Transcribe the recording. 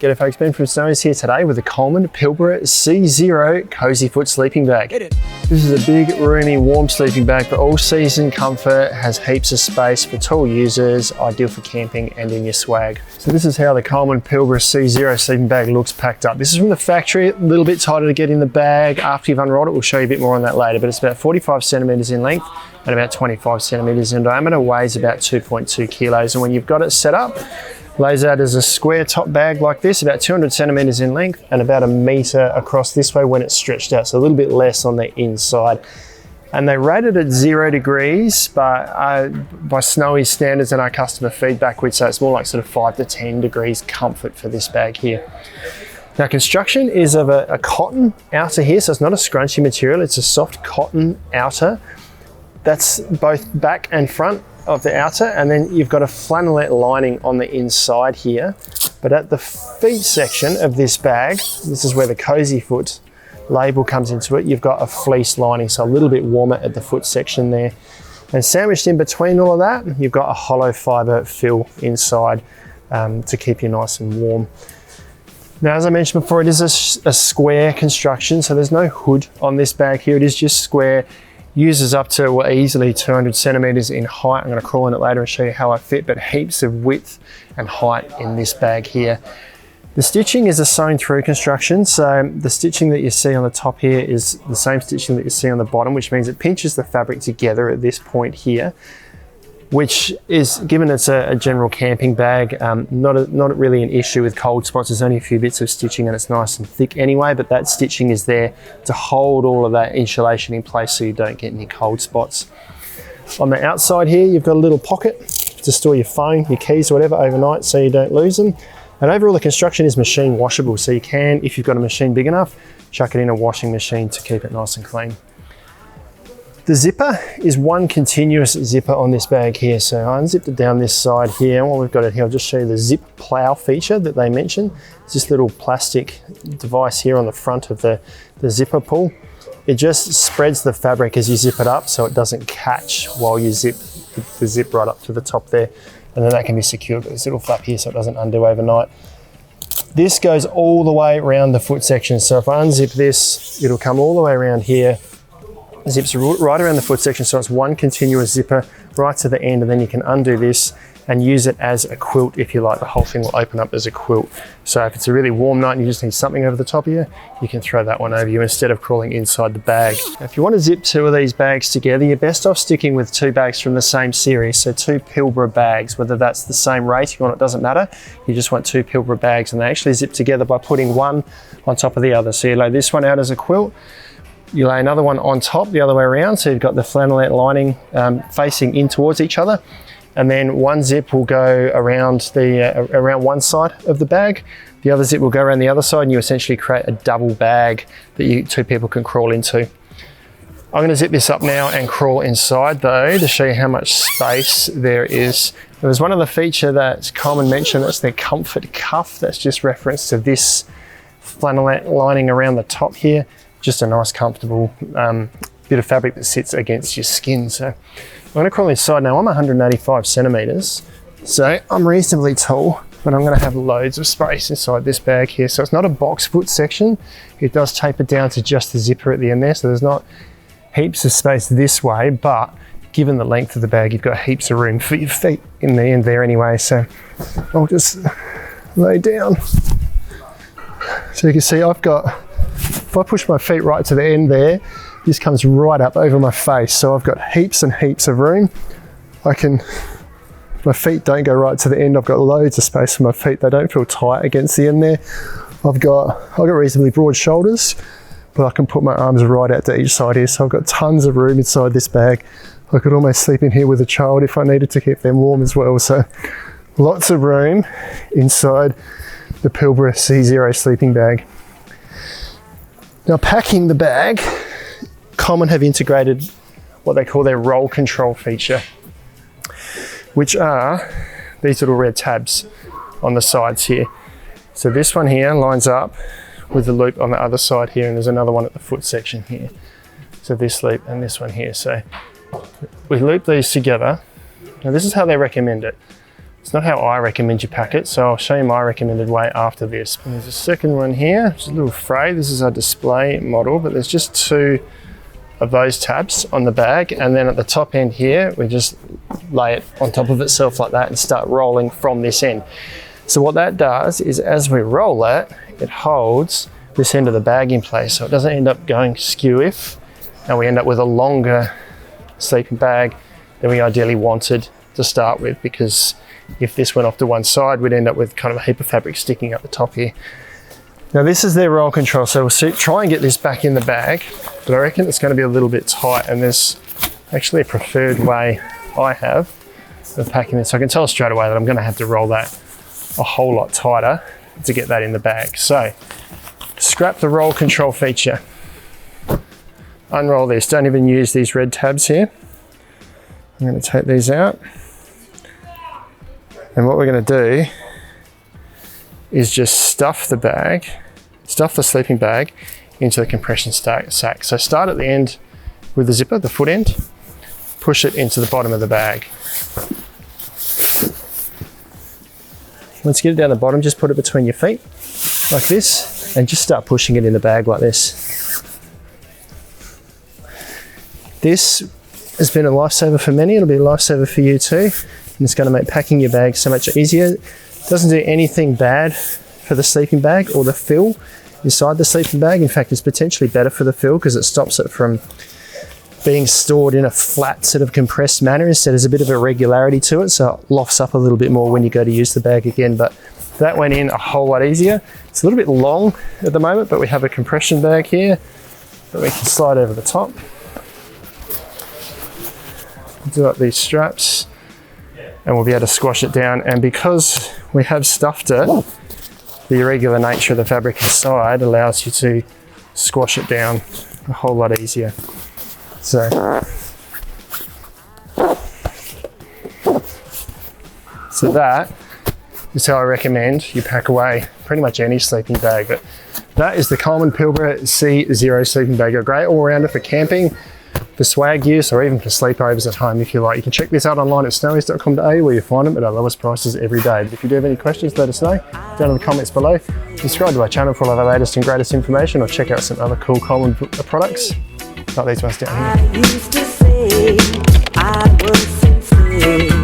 G'day folks, Ben from Snowy's here today with the Coleman Pilbara C0 Cozy Foot sleeping bag. Get it. This is a big, roomy, warm sleeping bag for all season comfort, has heaps of space for tall users, ideal for camping and in your swag. So this is how the Coleman Pilbara C0 sleeping bag looks packed up. This is from the factory, a little bit tighter to get in the bag. After you've unrolled it, we'll show you a bit more on that later, but it's about 45 centimeters in length and about 25 centimeters in diameter, weighs about 2.2 kilos. And when you've got it set up, lays out as a square top bag like this, about 200 centimeters in length and about 1 meter across this way when it's stretched out, so a little bit less on the inside. And they rate it at 0 degrees, but by Snowy's standards and our customer feedback, we'd say it's more like sort of 5 to 10 degrees comfort for this bag here. Now, construction is of a cotton outer here, so it's not a scrunchy material, it's a soft cotton outer. That's both back and front of the outer, and then you've got a flannelette lining on the inside here. But at the feet section of this bag, this is where the Cozy Foot label comes into it, you've got a fleece lining, so a little bit warmer at the foot section there. And sandwiched in between all of that, you've got a hollow fibre fill inside to keep you nice and warm. Now, as I mentioned before, it is a square construction, so there's no hood on this bag here, it is just square. Uses up to easily 200 centimeters in height. I'm going to crawl in it later and show you how I fit, but heaps of width and height in this bag here. The stitching is a sewn through construction, so the stitching that you see on the top here is the same stitching that you see on the bottom, which means it pinches the fabric together at this point here, which is, given it's a general camping bag, not really an issue with cold spots. There's only a few bits of stitching and it's nice and thick anyway, but that stitching is there to hold all of that insulation in place so you don't get any cold spots. On the outside here, you've got a little pocket to store your phone, your keys, or whatever overnight so you don't lose them. And overall, the construction is machine washable, so you can, if you've got a machine big enough, chuck it in a washing machine to keep it nice and clean. The zipper is one continuous zipper on this bag here. So I unzipped it down this side here. And while we've got it here, I'll just show you the zip plow feature that they mentioned. It's this little plastic device here on the front of the zipper pull. It just spreads the fabric as you zip it up so it doesn't catch while you zip the zip right up to the top there. And then that can be secured with this little flap here so it doesn't undo overnight. This goes all the way around the foot section. So if I unzip this, it'll come all the way around here. Zips right around the foot section, so it's one continuous zipper right to the end, and then you can undo this and use it as a quilt if you like. The whole thing will open up as a quilt. So if it's a really warm night and you just need something over the top of you, you can throw that one over you instead of crawling inside the bag. Now, if you want to zip 2 of these bags together, you're best off sticking with 2 bags from the same series, so 2 Pilbara bags, whether that's the same rating or not, doesn't matter. You just want 2 Pilbara bags, and they actually zip together by putting one on top of the other. So you lay this one out as a quilt, you lay another one on top the other way around, so you've got the flannelette lining facing in towards each other, and then one zip will go around around one side of the bag, the other zip will go around the other side, and you essentially create a double bag that 2 people can crawl into. I'm going to zip this up now and crawl inside though to show you how much space there is. There was one other feature that Coleman mentioned, that's their comfort cuff. That's just reference to this flannelette lining around the top here. Just a nice comfortable bit of fabric that sits against your skin. So I'm going to crawl inside now. I'm 185 centimeters, so I'm reasonably tall, but I'm going to have loads of space inside this bag here. So it's not a box foot section. It does taper down to just the zipper at the end there, so there's not heaps of space this way, but given the length of the bag, you've got heaps of room for your feet in the end there anyway. So I'll just lay down. So you can see if I push my feet right to the end there, this comes right up over my face. So I've got heaps and heaps of room. My feet don't go right to the end. I've got loads of space for my feet. They don't feel tight against the end there. I've got reasonably broad shoulders, but I can put my arms right out to each side here. So I've got tons of room inside this bag. I could almost sleep in here with a child if I needed to keep them warm as well. So lots of room inside the Pilbara C0 sleeping bag. Now, packing the bag, Coleman have integrated what they call their roll control feature, which are these little red tabs on the sides here. So this one here lines up with the loop on the other side here, and there's another one at the foot section here. So this loop and this one here. So we loop these together. Now this is how they recommend it. It's not how I recommend you pack it, so I'll show you my recommended way after this. And there's a second one here, which is a little frayed. This is our display model, but there's just 2 of those tabs on the bag, and then at the top end here, we just lay it on top of itself like that and start rolling from this end. So what that does is as we roll it, it holds this end of the bag in place, so it doesn't end up going skew-if, and we end up with a longer sleeping bag than we ideally wanted to start with, because if this went off to one side, we'd end up with kind of a heap of fabric sticking up the top here. Now this is their roll control, so we'll try and get this back in the bag, but I reckon it's going to be a little bit tight, and there's actually a preferred way I have of packing this. So I can tell straight away that I'm going to have to roll that a whole lot tighter to get that in the bag. So scrap the roll control feature. Unroll this, don't even use these red tabs here. I'm going to take these out. And what we're going to do is just stuff the sleeping bag into the compression sack. So start at the end with the zipper, the foot end, push it into the bottom of the bag. Once you get it down the bottom, just put it between your feet like this and just start pushing it in the bag like this. This has been a lifesaver for many, it'll be a lifesaver for you too. And it's going to make packing your bag so much easier. It doesn't do anything bad for the sleeping bag or the fill inside the sleeping bag. In fact, it's potentially better for the fill because it stops it from being stored in a flat sort of compressed manner. Instead, there's a bit of irregularity to it, so it lofts up a little bit more when you go to use the bag again. But that went in a whole lot easier. It's a little bit long at the moment, but we have a compression bag here that we can slide over the top. Do up these straps and we'll be able to squash it down. And because we have stuffed it, the irregular nature of the fabric inside allows you to squash it down a whole lot easier. So that is how I recommend you pack away pretty much any sleeping bag. But that is the Coleman Pilbara C0 sleeping bag. A great all-rounder for camping, for swag use, or even for sleepovers at home if you like. You can check this out online at snowies.com.au where you find them at our lowest prices every day. But if you do have any questions, let us know down in the comments below. Subscribe to our channel for all of our latest and greatest information, or check out some other cool Coleman products, like these ones down here. I used to say I was sincere.